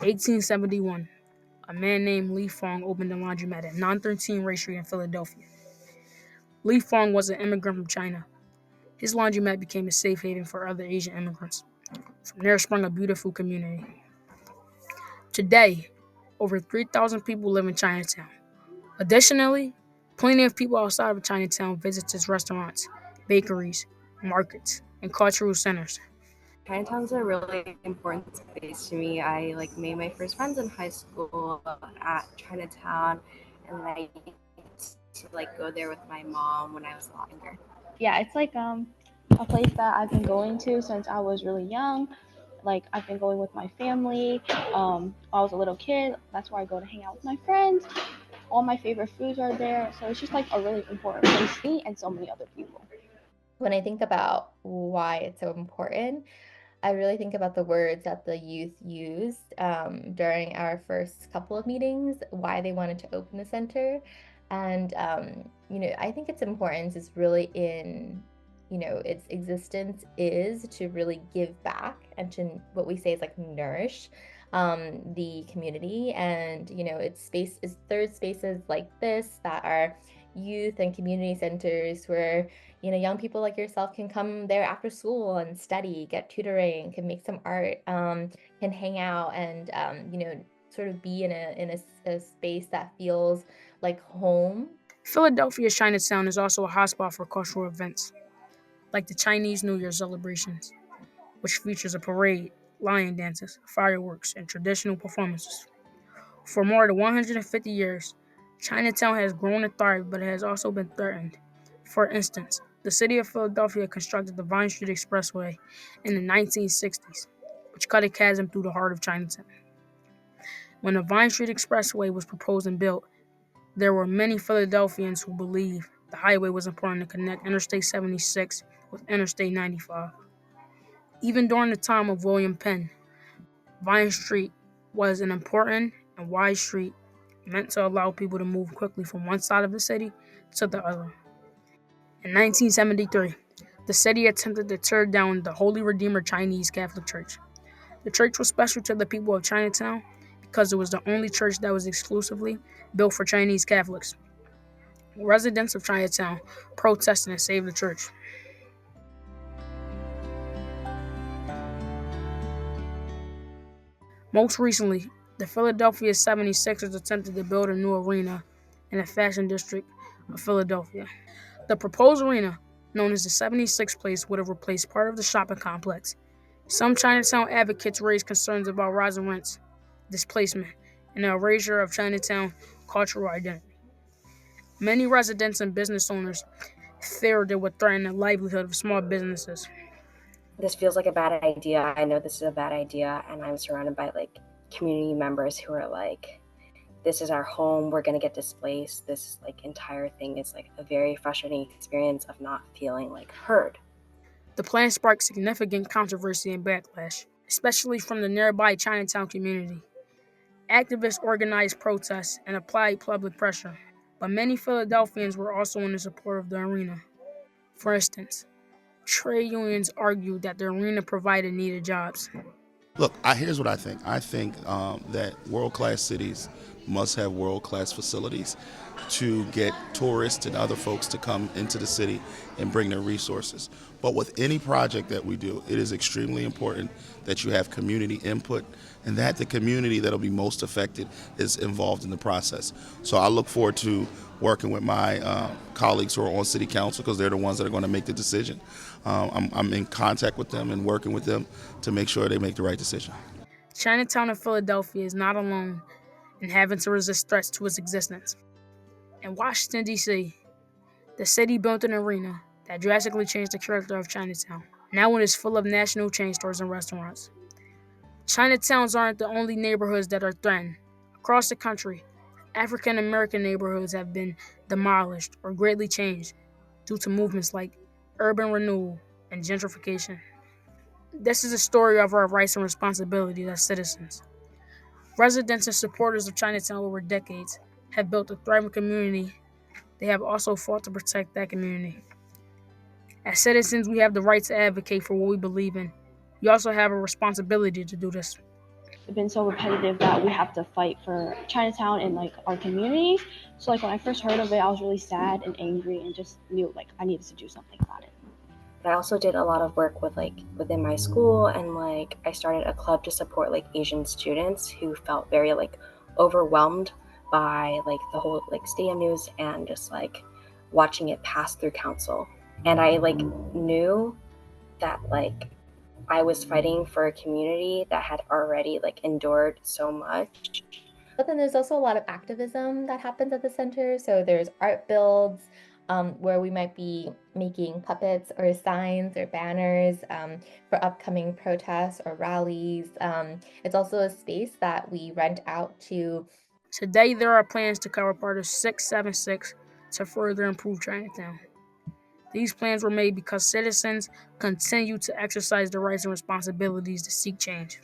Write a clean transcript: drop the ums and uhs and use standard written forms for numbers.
1871, a man named Li Fong opened a laundromat at 913 Ray Street in Philadelphia. Li Fong was an immigrant from China. His laundromat became a safe haven for other Asian immigrants. From there sprung a beautiful community. Today, over 3,000 people live in Chinatown. Additionally, plenty of people outside of Chinatown visit its restaurants, bakeries, markets, and cultural centers. Chinatown's a really important space to me. I made my first friends in high school at Chinatown, and then I used to go there with my mom when I was a lot younger. Yeah, it's a place that I've been going to since I was really young. Like I've been going with my family. I was a little kid. That's where I go to hang out with my friends. All my favorite foods are there. So it's just like a really important place to me and so many other people. When I think about why it's so important, I really think about the words that the youth used during our first couple of meetings, why they wanted to open the center. And, I think its importance is really in, its existence is to really give back and to what we say is nourish the community. And, its space is third spaces like this that are youth and community centers where young people like yourself can come there after school and study, get tutoring, can make some art, can hang out and, sort of be in a space that feels like home. Philadelphia's Chinatown is also a hotspot for cultural events, like the Chinese New Year celebrations, which features a parade, lion dances, fireworks, and traditional performances. For more than 150 years, Chinatown has grown and thrived, but it has also been threatened. For instance, the city of Philadelphia constructed the Vine Street Expressway in the 1960s, which cut a chasm through the heart of Chinatown. When the Vine Street Expressway was proposed and built, there were many Philadelphians who believed the highway was important to connect Interstate 76 with Interstate 95. Even during the time of William Penn, Vine Street was an important and wide street meant to allow people to move quickly from one side of the city to the other. In 1973, the city attempted to tear down the Holy Redeemer Chinese Catholic Church. The church was special to the people of Chinatown because it was the only church that was exclusively built for Chinese Catholics. Residents of Chinatown protested and saved the church. Most recently, the Philadelphia 76ers attempted to build a new arena in the fashion district of Philadelphia. The proposed arena, known as the 76 Place, would have replaced part of the shopping complex. Some Chinatown advocates raised concerns about rising rents, displacement, and the erasure of Chinatown cultural identity. Many residents and business owners feared it would threaten the livelihood of small businesses. This feels like a bad idea. I know this is a bad idea, and I'm surrounded by community members who are this is our home, we're going to get displaced. This entire thing is a very frustrating experience of not feeling heard. The plan sparked significant controversy and backlash, especially from the nearby Chinatown community. Activists organized protests and applied public pressure, but many Philadelphians were also in support of the arena. For instance, trade unions argued that the arena provided needed jobs. Look, here's what I think. I think that world-class cities must have world-class facilities to get tourists and other folks to come into the city and bring their resources. But with any project that we do, it is extremely important that you have community input and that the community that'll be most affected is involved in the process. So I look forward to working with my colleagues who are on city council because they're the ones that are going to make the decision. I'm in contact with them and working with them to make sure they make the right decision. Chinatown in Philadelphia is not alone in having to resist threats to its existence. In Washington, D.C., the city built an arena that drastically changed the character of Chinatown. Now it is full of national chain stores and restaurants. Chinatowns aren't the only neighborhoods that are threatened. Across the country, African American neighborhoods have been demolished or greatly changed due to movements like urban renewal and gentrification. This is a story of our rights and responsibilities as citizens. Residents and supporters of Chinatown over decades have built a thriving community. They have also fought to protect that community. As citizens, we have the right to advocate for what we believe in. We also have a responsibility to do this. been so repetitive that we have to fight for Chinatown and like our communities. So like when I first heard of it, I was really sad and angry and just knew like I needed to do something about it. But I also did a lot of work with like within my school, and like I started a club to support like Asian students who felt very like overwhelmed by like the whole like stadium news and just like watching it pass through council. And I like knew that like I was fighting for a community that had already like endured so much. But then there's also a lot of activism that happens at the center. So there's art builds, where we might be making puppets or signs or banners for upcoming protests or rallies. It's also a space that we rent out to. Today, there are plans to cover part of 676 to further improve Chinatown. These plans were made because citizens continue to exercise their rights and responsibilities to seek change.